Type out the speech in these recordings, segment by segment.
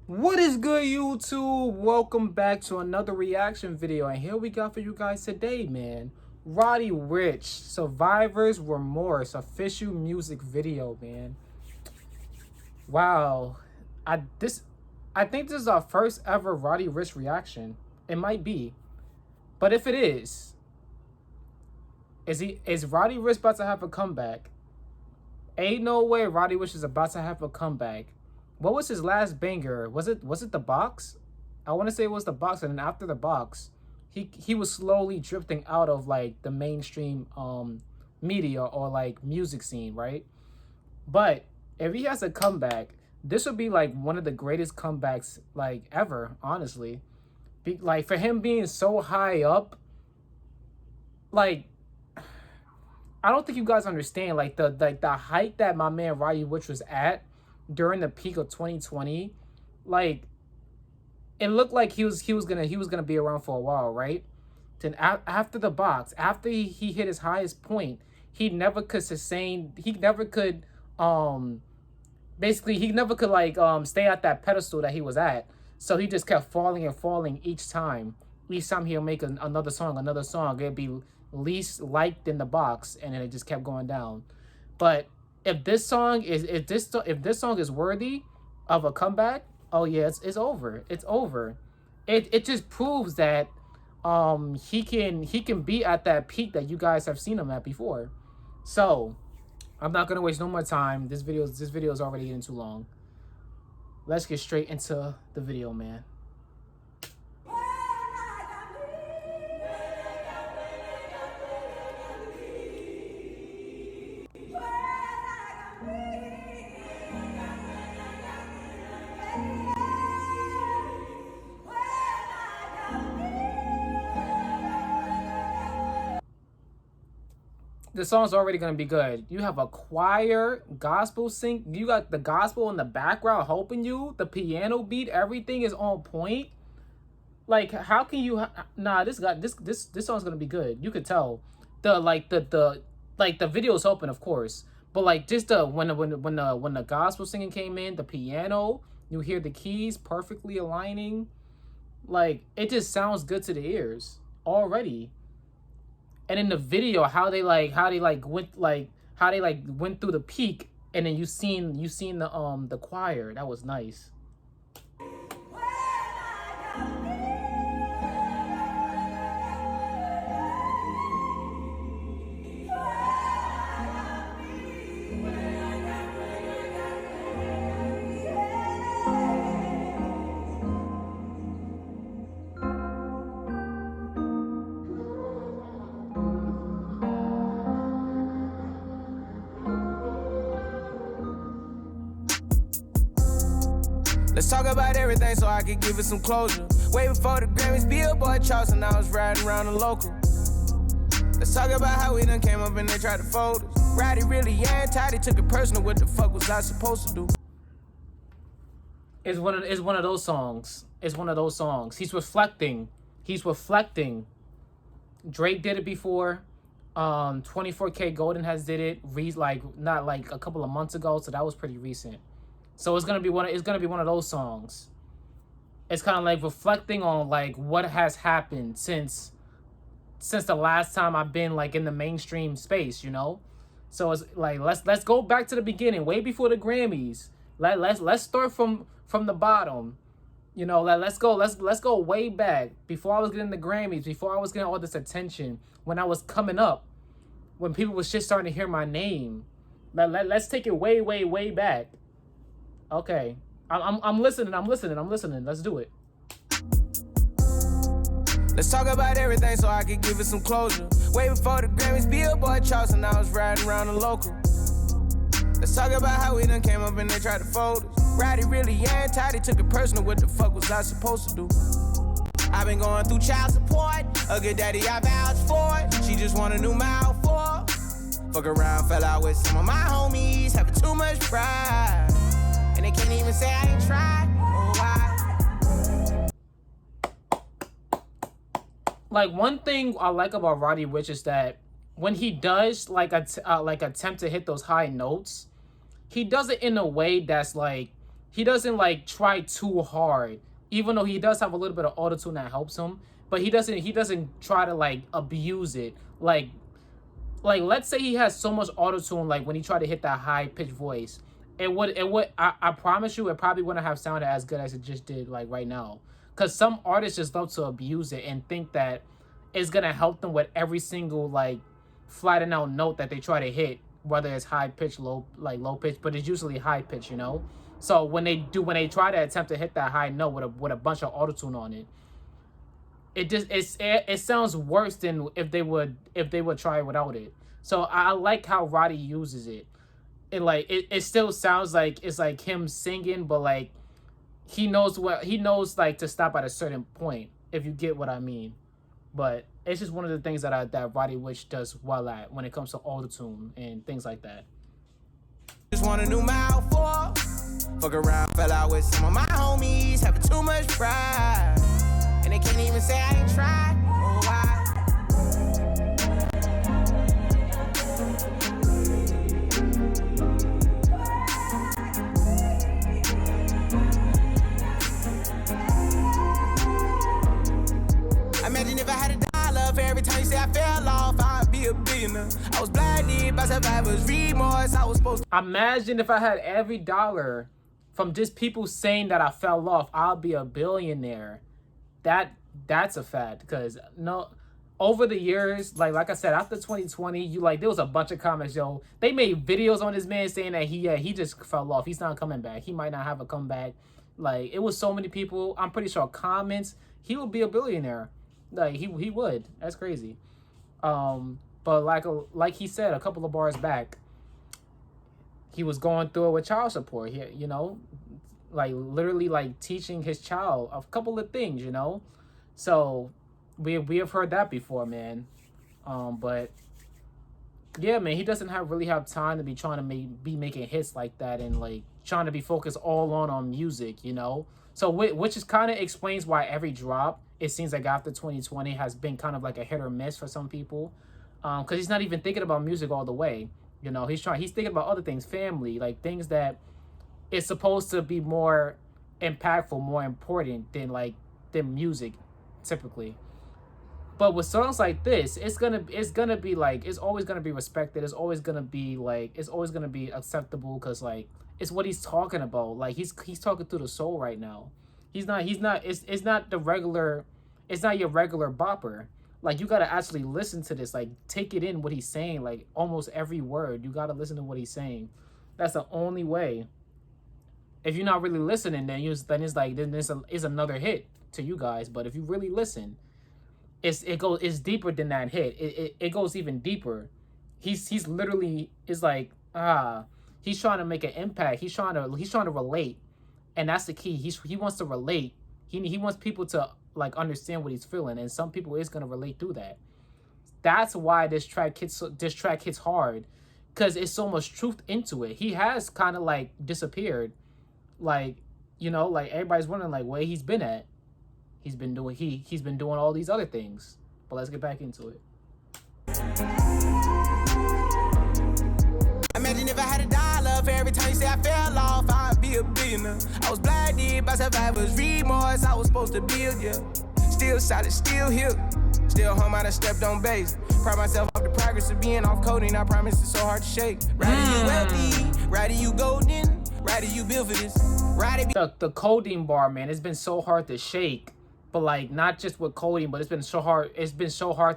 What is good, YouTube? Welcome back to another reaction video, and here we got for you guys today, man. Roddy Ricch, Survivor's Remorse official music video, man. Wow, I think this is our first ever Roddy Ricch reaction. It might be, but if it is Roddy Ricch about to have a comeback? Ain't no way Roddy Ricch is about to have a comeback. What was his last banger? Was it the box? I want to say it was the box, and then after the box, he was slowly drifting out of like the mainstream media or like music scene, right? But if he has a comeback, this would be like one of the greatest comebacks like ever, honestly. Like for him being so high up, like I don't think you guys understand like the height that my man Roddy Ricch was at during the peak of 2020. Like it looked like he was gonna be around for a while, right? Then after the box, after he hit his highest point, he never could sustain. He never could basically he never could like stay at that pedestal that he was at. So he just kept falling and falling each time. Each time he'll make another song, it'd be least liked in the box, and then it just kept going down. But if this song is worthy of a comeback, oh yeah, it's over. It's over. It just proves that he can be at that peak that you guys have seen him at before. So I'm not gonna waste no more time. This video is already getting too long. Let's get straight into the video, man. The song's already gonna be good. You have a choir, gospel sing. You got the gospel in the background helping you. The piano beat, everything is on point. Like, how can you? Nah, this song's gonna be good. You could tell. The video's open, of course, but like just when the gospel singing came in, the piano, you hear the keys perfectly aligning. Like it just sounds good to the ears already. And in the video, how they went through the peak, and then you seen the choir. That was nice. Let's talk about everything so I can give it some closure. Way before the Grammys, Billboard charts, and I was riding around the local. Let's talk about how we done came up and they tried to fold us. Roddy really anti, they took it personal. What the fuck was I supposed to do? It's one of those songs. It's one of those songs. He's reflecting. Drake did it before. 24K Golden has did it. Not like a couple of months ago, so that was pretty recent. So it's gonna be one of those songs. It's kind of like reflecting on like what has happened since the last time I've been like in the mainstream space, you know. So it's like let's go back to the beginning, way before the Grammys. Let's start from the bottom, you know. Let's go way back before I was getting the Grammys, before I was getting all this attention, when I was coming up, when people was just starting to hear my name. Let's take it way back. Okay, I'm listening. Let's do it. Let's talk about everything so I can give it some closure. Way before the Grammys, Billboard charts, and I was riding around the local. Let's talk about how we done came up and they tried to fold us. Roddy really anti, they took it personal. What the fuck was I supposed to do? I've been going through child support. A good daddy, I vouched for it. She just want a new mouth for. Fuck around, fell out with some of my homies, having too much pride. And they can't even say I ain't tried. Oh, why? Like, one thing I like about Roddy Ricch is that when he does like attempt to hit those high notes, he does it in a way that's like like try too hard, even though he does have a little bit of auto-tune that helps him, but he doesn't try to like abuse it. Like let's say he has so much auto-tune, like when he tried to hit that high pitched voice, I promise you it probably wouldn't have sounded as good as it just did like right now. Cause some artists just love to abuse it and think that it's gonna help them with every single like flattened out note that they try to hit, whether it's high pitch, low pitch, but it's usually high pitch, you know. So when they try to attempt to hit that high note with a bunch of auto-tune on it, it sounds worse than if they would try without it. So I like how Roddy uses it. It still sounds like it's like him singing, but like he knows like to stop at a certain point, if you get what I mean. But it's just one of the things that Roddy Ricch does well at when it comes to auto-tune and things like that. Just want a new mouth for. Fuck around, fell out with some of my homies, having too much pride. And they can't even say I ain't tried. Oh, why? Imagine if I had $1 for every time you say I fell off, I'd be a billionaire. I was blinded by survivors' remorse. I was supposed to. Imagine if I had every dollar from just people saying that I fell off, I'll be a billionaire. That's a fact. Because no, over the years, like I said, after 2020, there was a bunch of comments, yo. They made videos on this man saying that he just fell off. He's not coming back. He might not have a comeback. Like, it was so many people. I'm pretty sure comments. He would be a billionaire. Like he would. That's crazy. But like he said a couple of bars back, he was going through it with child support. He, like literally like teaching his child a couple of things, So we have heard that before, man. But yeah, man, he doesn't really have time to be trying to be making hits like that and like trying to be focused all on music, So which is kind of explains why every drop, it seems like after 2020 has been kind of like a hit or miss for some people, because he's not even thinking about music all the way. He's thinking about other things, family, like things that is supposed to be more impactful, more important than music, typically. But with songs like this, it's gonna be like, it's always gonna be respected. It's always gonna be acceptable because like it's what he's talking about. Like he's talking through the soul right now. It's not your regular bopper. Like you gotta actually listen to this, like take it in what he's saying, like almost every word. You gotta listen to what he's saying. That's the only way. If you're not really listening, then it's another hit to you guys. But if you really listen, it's deeper than that hit. It goes even deeper. He's literally is like he's trying to make an impact. He's trying to relate. And that's the key. He wants to relate. He wants people to like understand what he's feeling, and some people is gonna relate through that. That's why this track hits hard, because it's so much truth into it. He has kind of like disappeared, like like everybody's wondering like where he's been at. He's been doing all these other things. But let's get back into it. Imagine if I had $1 for every time you say I fell off, I'd be a billionaire. I was blinded by survivors' remorse. I was supposed to build, yeah. Still solid, still here. Still home, I done stepped on base. Pride myself off the progress of being off coding. I promise it's so hard to shake. Roddy, you wealthy. Roddy, you golden. Roddy, you built for this. Roddy. The coding bar, man, it's been so hard to shake. But like not just with coding, but it's been so hard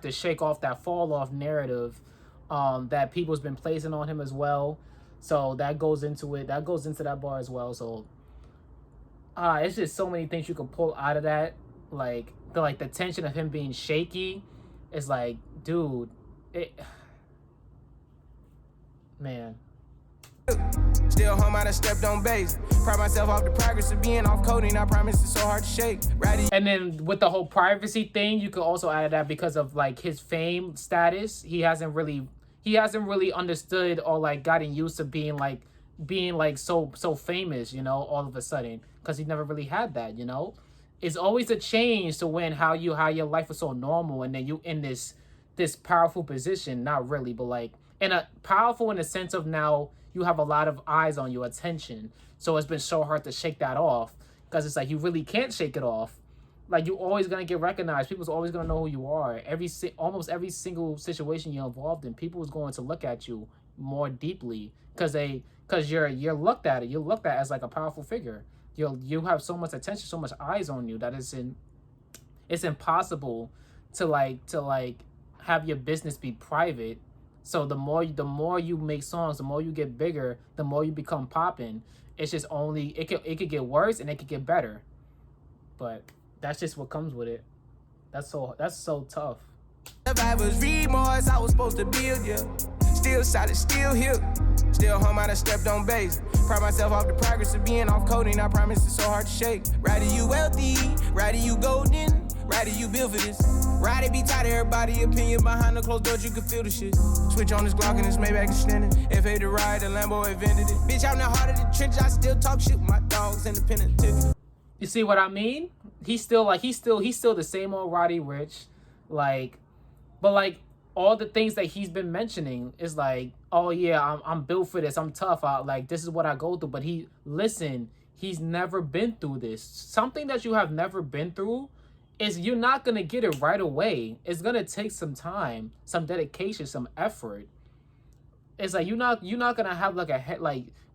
to shake off that fall off narrative that people's been placing on him as well. So that goes into it. That goes into that bar as well. So it's just so many things you can pull out of that. Like the tension of him being shaky is like, dude, man. Still home, I done stepped on base. Pride myself off the progress of being off coding. I promise it's so hard to shake. Roddy. And then with the whole privacy thing, you could also add that because of like his fame status, he hasn't really understood or like gotten used to being like so famous, all of a sudden, because he never really had that, It's always a change to how your life was so normal, and then you in this powerful position. Not really, but like powerful in the sense of now you have a lot of eyes on you, attention. So it's been so hard to shake that off because it's like you really can't shake it off. Like you're always gonna get recognized. People's always gonna know who you are. Almost every single situation you're involved in, people is going to look at you more deeply because you're looked at it. You're looked at as like a powerful figure. You have so much attention, so much eyes on you that it's impossible to have your business be private. So the more you make songs, the more you get bigger, the more you become popping. It's just only it could get worse and it could get better, but that's just what comes with it. That's so tough. Survivors remorse, I was supposed to build, yeah. Still solid, still here. Still home, I done stepped on base. Pride myself off the progress of being off coding. I promise it's so hard to shake. Roddy, you wealthy. Roddy, you golden. Roddy, you built for this. Roddy be tired of everybody opinion behind the closed doors. You can feel the shit. Switch on this Glock and this Maybach extended. FA to ride, the Lambo invented it. Bitch, I'm the heart of the trenches. I still talk shit with my dogs, independent ticket. You see what I mean? He's still the same old Roddy Ricch, but all the things that he's been mentioning is like, oh yeah, I'm built for this. I'm tough. This is what I go through. But he's never been through this. Something that you have never been through is you're not gonna get it right away. It's gonna take some time, some dedication, some effort. It's like you're not gonna have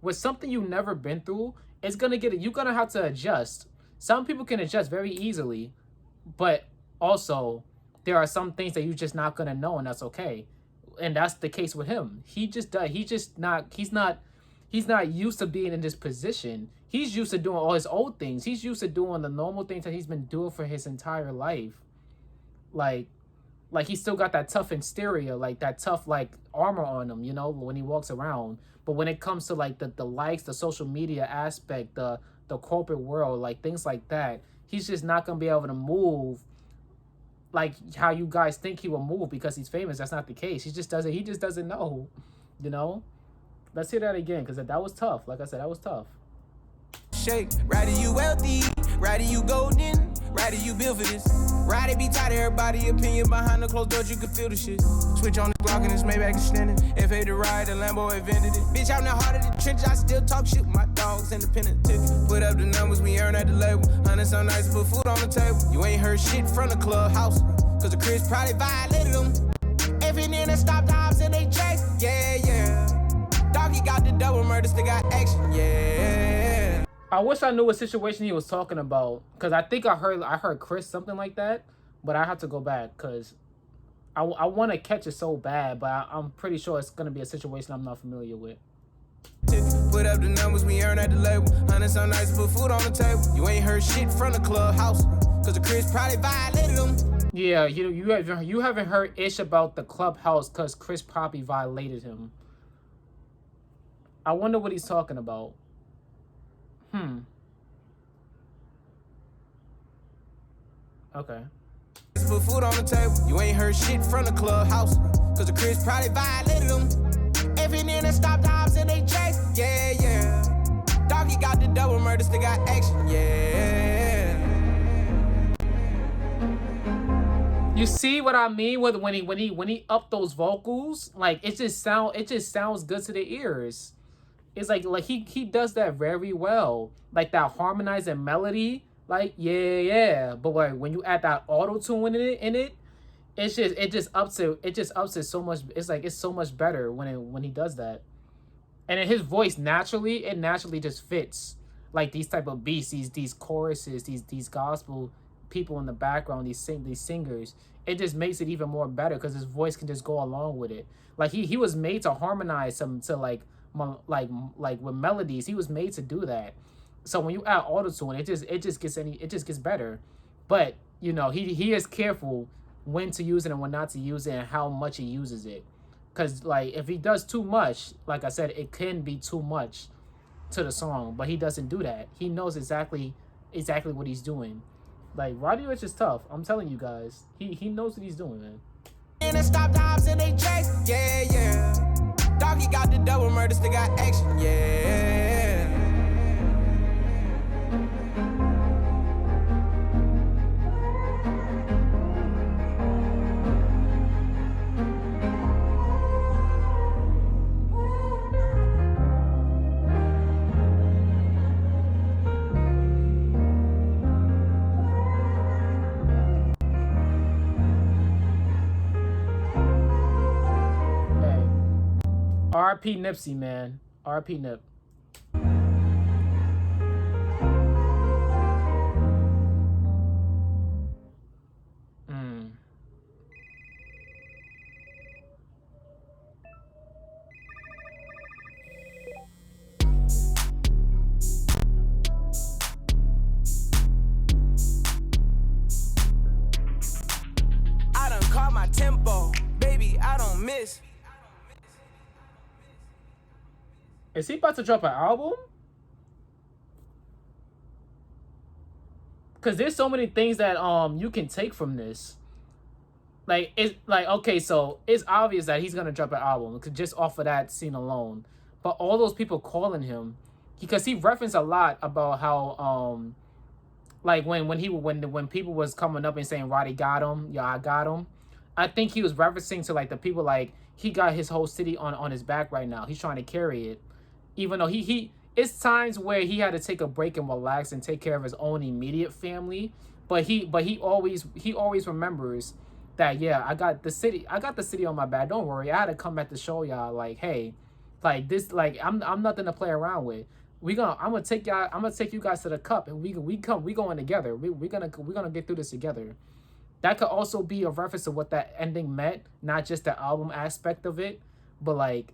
with something you've never been through. It's gonna you're gonna have to adjust. Some people can adjust very easily, but also there are some things that you're just not gonna know, and that's okay. And that's the case with him. He's not used to being in this position. He's used to doing all his old things. He's used to doing the normal things that he's been doing for his entire life. Like he still got that tough exterior, like that tough armor on him, when he walks around. But when it comes to the likes, the social media aspect, the corporate world, things like that, he's just not gonna be able to move like how you guys think he will move because he's famous. That's not the case. He just doesn't know, Let's hear that again, because that was tough. Like I said, that was tough. Shake, Roddy, you wealthy. Roddy, you golden. Roddy, you built for this. Roddy be tired of everybody opinion behind the closed doors. You can feel the shit. Switch on this Glock and this Maybach extended. FA to ride, the Lambo invented it. Bitch, I'm the heart of the trenches. I still talk shit with my dogs, independent ticket. Put up the numbers we earn at the label. Hundred some nights, put food on the table. You ain't heard shit from the clubhouse, cause the Chris probably violated them. Every nigga stopped the house and they check. Yeah. Doggy got the double murder, still got action. Yeah. I wish I knew what situation he was talking about, because I think I heard Chris something like that, but I have to go back because I want to catch it so bad, but I'm pretty sure it's going to be a situation I'm not familiar with. Put up the numbers we earn at the label. Hundred some nights, put food on the table. You ain't heard shit from the clubhouse, cause the Chris probably violated them. Yeah, you haven't heard ish about the clubhouse because Chris probably violated him. I wonder what he's talking about. Okay. Put food on the table. You ain't heard shit from the clubhouse, cause the Chris probably violated them. Every nigga stopped the house and they check. Yeah. Doggy got the double murder, still got action. Yeah. You see what I mean with when he upped those vocals? It just sounds good to the ears. It's like he does that very well. That harmonizing melody, yeah. But when you add that auto tune in it, it just ups it so much. It's so much better when he does that. And in his voice naturally just fits these type of beats, these choruses, these gospel people in the background, these singers. It just makes it even more better because his voice can just go along with it. He was made to harmonize with melodies. He was made to do that. So when you add autotune, it just gets better. But he is careful when to use it and when not to use it and how much he uses it. Because if he does too much, like I said, it can be too much to the song. But he doesn't do that. He knows exactly what he's doing. Roddy Ricch is tough. I'm telling you guys. He knows what he's doing, man. And they stop the house and they check. Yeah. Doggy got the double murder, still got action. Yeah. RP Nipsey, man. RP Nip. I done caught my tempo, baby, I don't miss. Is he about to drop an album? Because there's so many things that you can take from this. Like, it's like, okay, so it's obvious that he's gonna drop an album just off of that scene alone. But all those people calling him, because he referenced a lot about how like when people was coming up and saying Roddy got him, yeah, I got him. I think he was referencing to like the people, like he got his whole city on his back right now. He's trying to carry it, even though he it's times where he had to take a break and relax and take care of his own immediate family. But he always remembers that, yeah, I got the city on my back. Don't worry, I had to come back to show y'all, like, hey, like this, like I'm nothing to play around with. I'm gonna take you guys to the cup, and we going together. We're gonna get through this together. That could also be a reference to what that ending meant, not just the album aspect of it, but like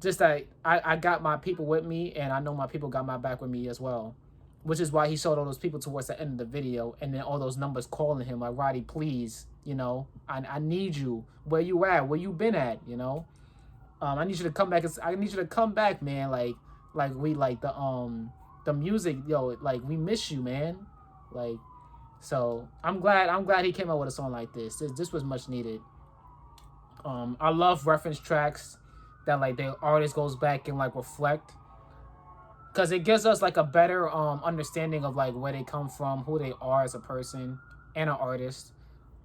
just that I got my people with me, and I know my people got my back with me as well. Which is why he showed all those people towards the end of the video, and then all those numbers calling him like, Roddy, please, I need you. Where you at? Where you been at? I need you to come back. I need you to come back, man. Like we like the music, yo. Like we miss you, man. Like, so I'm glad he came out with a song like this. This was much needed. I love reference tracks that like the artist goes back and like reflect, because it gives us like a better understanding of like where they come from, who they are as a person and an artist.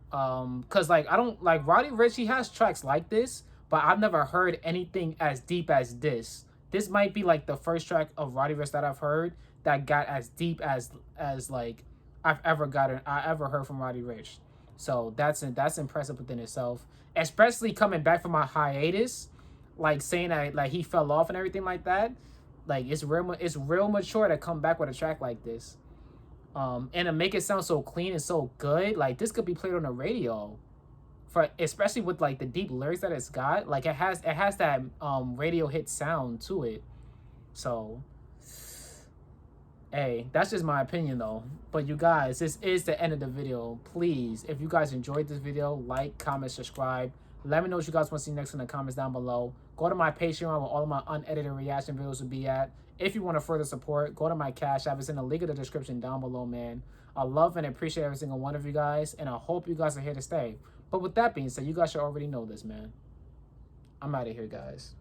Because like I don't like Roddy Ricch. He has tracks like this, but I've never heard anything as deep as this. This might be like the first track of Roddy Ricch that I've heard that got as deep as like I ever heard from Roddy Ricch. So that's impressive within itself, especially coming back from a hiatus, like saying that like he fell off and everything like that. Like it's real mature to come back with a track like this, and to make it sound so clean and so good. Like this could be played on the radio, especially with like the deep lyrics that it's got. Like it has that radio hit sound to it. So, hey, that's just my opinion though. But you guys, this is the end of the video. Please, if you guys enjoyed this video, like, comment, subscribe. Let me know what you guys want to see next in the comments down below. Go to my Patreon where all of my unedited reaction videos will be at. If you want to further support, go to my Cash App. It's in the link in the description down below, man. I love and appreciate every single one of you guys, and I hope you guys are here to stay. But with that being said, you guys should already know this, man. I'm out of here, guys.